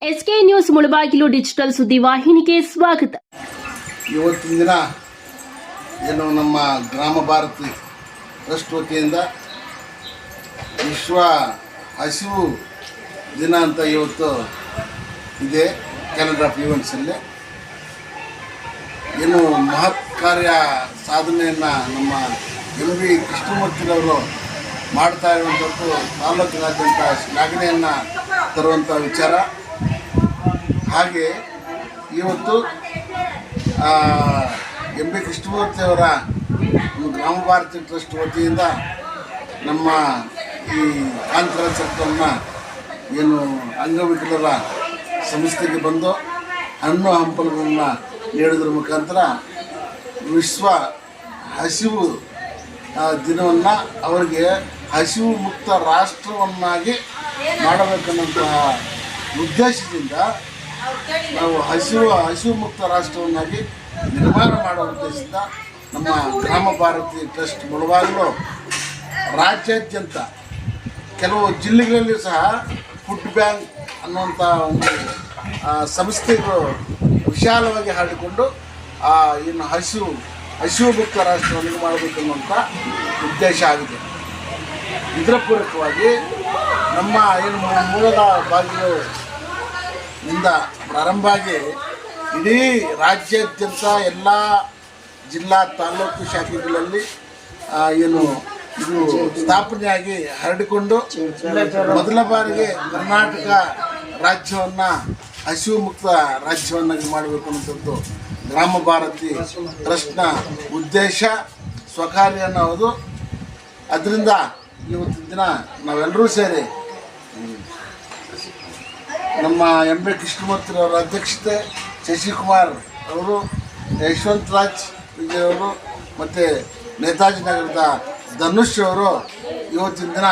SK news Mulbagal digital ಸುದ್ದಿವಾಹಿನಿಗೆ ಸ್ವಾಗತ. ಇವತ್ತಿನ ದಿನ ಏನು ನಮ್ಮ ಗ್ರಾಮ ಭಾರತಿ ಟ್ರಸ್ಟ್ ವತಿಯಿಂದ ವಿಶ್ವ ಹಸಿವು ದಿನ ಅಂತ ಇವತ್ತು ಇದೆ. ಕ್ಯಾಲೆಂಡರ್ ಆಫ್ ಈವೆಂಟ್ಸಲ್ಲಿ ಏನು ಮಹತ್ ಕಾರ್ಯ ಸಾಧನೆಯನ್ನು ನಮ್ಮ MB ಕೃಷ್ಣಮೂರ್ತಿರವರು ಮಾಡ್ತಾ ಇರುವಂಥದ್ದು ತಾಲೂಕಿನಾದ್ಯಂತ ಶ್ಲಾಘನೆಯನ್ನು ತರುವಂಥ ವಿಚಾರ. ಹಾಗೆ ಇವತ್ತು MB ಕೃಷ್ಣಮೂರ್ತಿಯವರ ಗ್ರಾಮ ಭಾರತಿ ಟ್ರಸ್ಟ್ ವತಿಯಿಂದ ನಮ್ಮ ಈ ಆಂಧ್ರ ಸರ್ಕಲ್ನ ಏನು ಅಂಗವಿಕಲರ ಸಂಸ್ಥೆಗೆ ಬಂದು ಹಣ್ಣು ಹಂಪಲುಗಳನ್ನು ನೀಡೋದ್ರ ಮುಖಾಂತರ ವಿಶ್ವ ಹಸಿವು ದಿನವನ್ನು ಅವರಿಗೆ ಹಸಿವು ಮುಕ್ತ ರಾಷ್ಟ್ರವನ್ನಾಗಿ ಮಾಡಬೇಕನ್ನೋಂತಹ ಉದ್ದೇಶದಿಂದ ನಾವು ಹಸಿವು ಮುಕ್ತ ರಾಷ್ಟ್ರವನ್ನಾಗಿ ನಿರ್ಮಾಣ ಮಾಡುವ ಉದ್ದೇಶದಿಂದ ನಮ್ಮ ಗ್ರಾಮ ಭಾರತಿ ಟ್ರಸ್ಟ್ ಮುಳಬಾಗಿಲು ರಾಜ್ಯಾದ್ಯಂತ ಕೆಲವು ಜಿಲ್ಲೆಗಳಲ್ಲಿ ಸಹ ಫುಡ್ ಬ್ಯಾಂಕ್ ಅನ್ನುವಂಥ ಒಂದು ಸಂಸ್ಥೆಗಳು ವಿಶಾಲವಾಗಿ ಹರಡಿಕೊಂಡು ಏನು ಹಸಿವು ಮುಕ್ತ ರಾಷ್ಟ್ರವನ್ನು ಮಾಡಬೇಕು ಅನ್ನುವಂಥ ಉದ್ದೇಶ ಆಗಿದೆ. ಇದರ ಪೂರಕವಾಗಿ ನಮ್ಮ ಏನು ಮೂಲದ ಬಾಗಿಲು ಇಂದ ಪ್ರಾರಂಭ ಆಗಿ ಇಡೀ ರಾಜ್ಯಾದ್ಯಂತ ಎಲ್ಲ ಜಿಲ್ಲಾ ತಾಲೂಕು ಶಾಖೆಗಳಲ್ಲಿ ಏನು ಇದು ಸ್ಥಾಪನೆಯಾಗಿ ಹರಡಿಕೊಂಡು ಮೊದಲ ಬಾರಿಗೆ ಕರ್ನಾಟಕ ರಾಜ್ಯವನ್ನು ಹಸಿವು ಮುಕ್ತ ರಾಜ್ಯವನ್ನಾಗಿ ಮಾಡಬೇಕು ಅನ್ನೋಂಥದ್ದು ಗ್ರಾಮ ಭಾರತಿ ಟ್ರಸ್ಟ್ನ ಉದ್ದೇಶ, ಸ್ವಕಾರ್ಯ ಅನ್ನೋದು. ಅದರಿಂದ ಇವತ್ತಿನ ದಿನ ನಾವೆಲ್ಲರೂ ಸೇರಿ ನಮ್ಮ MB ಕೃಷ್ಣಮೂರ್ತಿರವರ ಅಧ್ಯಕ್ಷತೆ, ಶಶಿಕುಮಾರ್ ಅವರು, ಯಶವಂತರಾಜ್ ವಿಜಯ್ ಅವರು ಮತ್ತು ನೇತಾಜಿ ನಗರದ ಧನುಷ್ ಅವರು ಇವತ್ತಿನ ದಿನ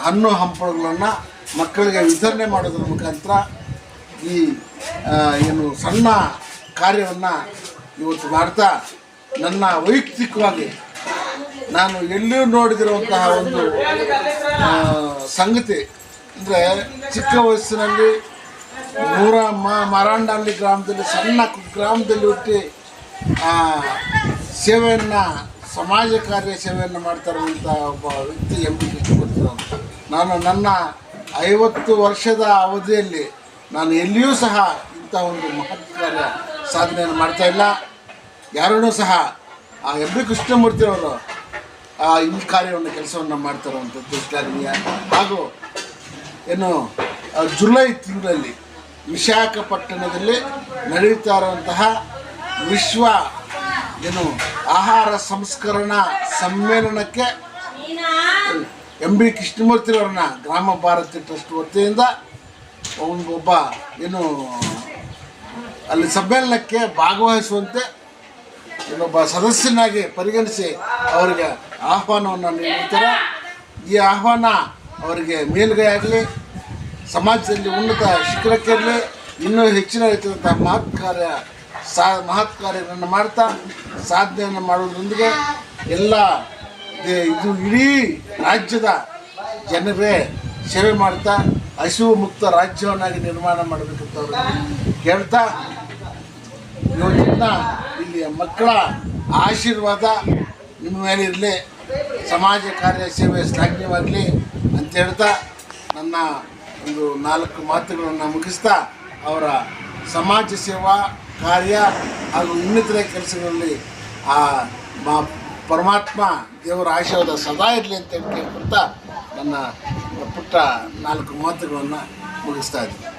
ಹಣ್ಣು ಹಂಪಲುಗಳನ್ನು ಮಕ್ಕಳಿಗೆ ವಿತರಣೆ ಮಾಡೋದ್ರ ಮುಖಾಂತರ ಈ ಏನು ಸಣ್ಣ ಕಾರ್ಯವನ್ನು ಇವತ್ತು ಮಾಡ್ತಾ ನನ್ನ ವೈಯಕ್ತಿಕವಾಗಿ ನಾನು ಎಲ್ಲಿಯೂ ನೋಡಿದಿರುವಂತಹ ಒಂದು ಸಂಗತಿ ಅಂದರೆ, ಚಿಕ್ಕ ವಯಸ್ಸಿನಲ್ಲಿ ಮಾರಾಂಡಹಳ್ಳಿ ಗ್ರಾಮದಲ್ಲಿ ಸಣ್ಣ ಗ್ರಾಮದಲ್ಲಿ ಹುಟ್ಟಿ ಸೇವೆಯನ್ನು ಸಮಾಜ ಕಾರ್ಯ ಸೇವೆಯನ್ನು ಮಾಡ್ತಾ ಇರುವಂಥ ಒಬ್ಬ ವ್ಯಕ್ತಿ MB ಕೃಷ್ಣಮೂರ್ತಿರವರು. ನಾನು ನನ್ನ 50 ವರ್ಷದ ಅವಧಿಯಲ್ಲಿ ನಾನು ಎಲ್ಲಿಯೂ ಸಹ ಇಂಥ ಒಂದು ಮಹತ್ ಕಾರ್ಯ ಸಾಧನೆಯನ್ನು ಮಾಡ್ತಾಯಿಲ್ಲ. ಯಾರೂ ಸಹ MB ಕೃಷ್ಣಮೂರ್ತಿರವರು ಈ ಕಾರ್ಯವನ್ನು ಕೆಲಸವನ್ನು ಮಾಡ್ತಾ ಇರುವಂಥದ್ದು ಶ್ಲಾಘನೀಯ. ಹಾಗೂ ಏನು ಜುಲೈ ತಿಂಗಳಲ್ಲಿ ವಿಶಾಖಪಟ್ಟಣದಲ್ಲಿ ನಡೆಯುತ್ತಾ ಇರುವಂತಹ ವಿಶ್ವ ಏನು ಆಹಾರ ಸಂಸ್ಕರಣಾ ಸಮ್ಮೇಳನಕ್ಕೆ MB ಕೃಷ್ಣಮೂರ್ತಿರವ್ರನ್ನ ಗ್ರಾಮ ಭಾರತಿ ಟ್ರಸ್ಟ್ ವತಿಯಿಂದ ಒಬ್ಬ ಏನು ಅಲ್ಲಿ ಸಮ್ಮೇಳನಕ್ಕೆ ಭಾಗವಹಿಸುವಂತೆ ಇನ್ನೊಬ್ಬ ಸದಸ್ಯನಾಗಿ ಪರಿಗಣಿಸಿ ಅವರಿಗೆ ಆಹ್ವಾನವನ್ನು ನೀಡುತ್ತಾರೆ. ಈ ಆಹ್ವಾನ ಅವರಿಗೆ ಮೇಲುಗೈ ಆಗಲಿ, ಸಮಾಜದಲ್ಲಿ ಉನ್ನತ ಶಿಖರಕ್ಕಿರಲಿ, ಇನ್ನೂ ಹೆಚ್ಚಿನ ರೀತಿಯಾದಂಥ ಮಹತ್ ಕಾರ್ಯಗಳನ್ನು ಮಾಡ್ತಾ ಸಾಧನೆಯನ್ನು ಮಾಡೋದ್ರೊಂದಿಗೆ ಎಲ್ಲ ಇದು ಇಡೀ ರಾಜ್ಯದ ಜನರೇ ಸೇವೆ ಮಾಡ್ತಾ ಹಸಿವು ಮುಕ್ತ ರಾಜ್ಯವನ್ನಾಗಿ ನಿರ್ಮಾಣ ಮಾಡಬೇಕಂತ ಅವರು ಕೇಳ್ತಾ, ಇವತ್ತಿನ ಇಲ್ಲಿ ಮಕ್ಕಳ ಆಶೀರ್ವಾದ ನಿಮ್ಮ ಮೇಲೆ ಇರಲಿ, ಸಮಾಜ ಕಾರ್ಯ ಸೇವೆ ಶ್ಲಾಘನೀಯವಾಗಲಿ ಅಂತ ಹೇಳ್ತಾ ನನ್ನ ಒಂದು 4 ಮಾತುಗಳನ್ನು ಮುಗಿಸ್ತಾ, ಅವರ ಸಮಾಜ ಸೇವಾ ಕಾರ್ಯ ಹಾಗೂ ಇನ್ನಿತರೆ ಕೆಲಸಗಳಲ್ಲಿ ಪರಮಾತ್ಮ ದೇವರ ಆಶೀರ್ವಾದ ಸದಾ ಇರಲಿ ಅಂತ ಕೇಳ್ಕೊಳ್ತಾ ನನ್ನ ಪುಟ್ಟ 4 ಮಾತುಗಳನ್ನು ಮುಗಿಸ್ತಾ ಇದ್ದೀನಿ.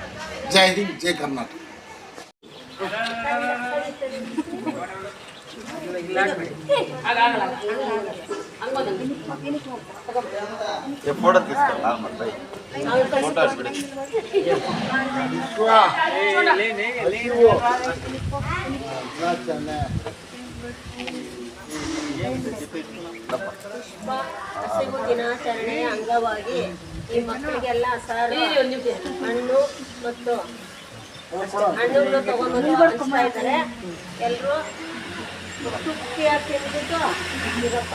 ಜೈ ಹಿಂದ್, ಜೈ ಕರ್ನಾಟಕ. ಹಸಿವು ದಿನಾಚರಣೆಯ ಅಂಗವಾಗಿ ಈ ಮಕ್ಕಳಿಗೆಲ್ಲ ಹಣ್ಣು ಮತ್ತು ಹಣ್ಣುಗಳು ತಗೊಂಡು ಹಂಚ್ತಾ ಇದ್ದಾರೆ. ಎಲ್ಲರೂ ತುಪ್ಪಿಯಾಗಿ ತಿಂದ್ಬಿಟ್ಟು ಇರಪ್ಪ.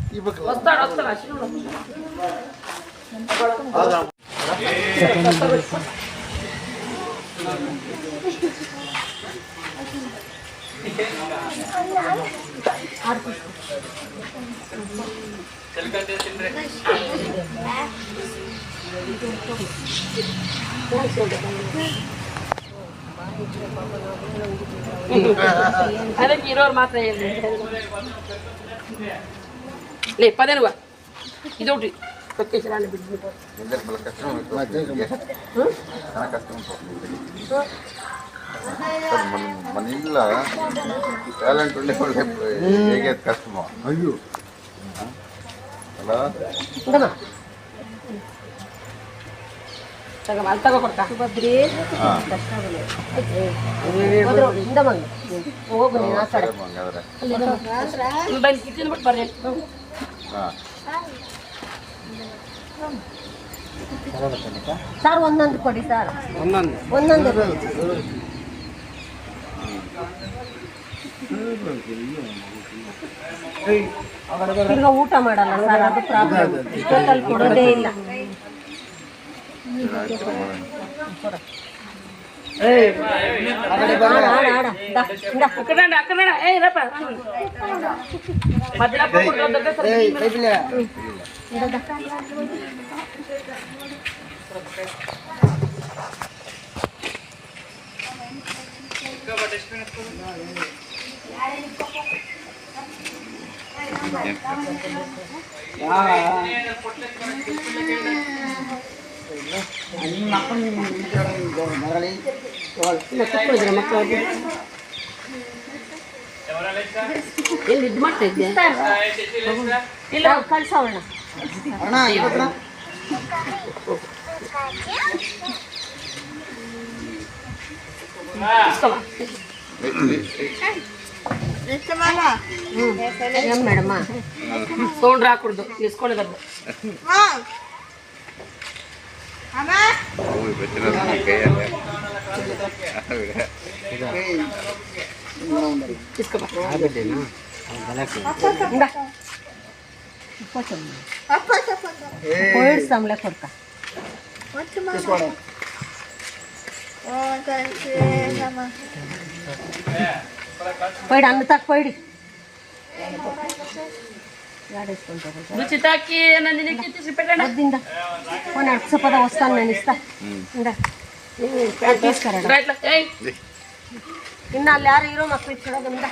ఈ పక్క ಅದಕ್ಕೆ ಇರೋರು ಮಾತ್ರ ಹೇಳಿ ಲೇ ಪದೇನುವ ಇದು ಹುಟ್ಟಿ ಕೊಕ್ಕೆ ಚೆನ್ನಾಗಿ ಬಿಟ್ಬಿಟ್ಟು ಮನೆಯಿಲ್ಲ ಟ್ಯಾಲೆಂಟ್ ಒಳ್ಳೆ ಹೇಗೆ ಕಷ್ಟಮೋ ಅಯ್ಯೋ ಅಲ್ಲ ತಗೋ ಕೊಡ್ತಾ ಬದ್ರಿ ಹೋಗು ನೀನು ಆ ಕಡೆ ಹಂಗಾದ್ರೆ ಬಂದು ತಿಂದ್ಬಿಟ್ಟು ಬರ್ರಿ ಹಾಂ ಸರ್ ಒಂದೊಂದು ಕೊಡಿ ಸರ್ ಒಂದೊಂದು ಈಗ ಊಟ ಮಾಡಲ್ಲ ಸರ್ ಅದು ಪ್ರಾಬ್ಲಮ್ ಇಷ್ಟೊತ್ತಲ್ಲಿ ಕೊಡೋದೇ ಇಲ್ಲ ಅಕ್ಕಡ ಏ ಇರಪ್ಪ ಮದ್ರಪ್ಪ ಎಲ್ಲಿ ಇದು ಮಾಡ್ತಾ ಇದ್ದೆ ಇಲ್ಲ ಕಳ್ಸೋಣ ಏನ್ ಮೇಡಮ್ಮ ತೊಗೊಂಡ್ರೆ ಹಾಕುಡ್ದು ಇಸ್ಕೊಂಡಿದ್ದು ಇಸ್ಕೊಬ ಕೋವಿಡ್ ಸಂಬಳ ಕೊಡ್ತಾ ಪೈಡಿ ಅನ್ನ ತಕ್ಕ ಪೈಡಿ రుచి తాకి నందిని తీసి పెట్టండి వద్దిందా పోనీ అక్షపద వస్తాను నేను ఇస్తా ఇందా తీసుకురా రైట్ ఏయ్ ఇన్నాళ్ళు యారు హీరో మಕ್ಕಳು ಇಟ್ಕೊಡೋದ್ರಿಂದ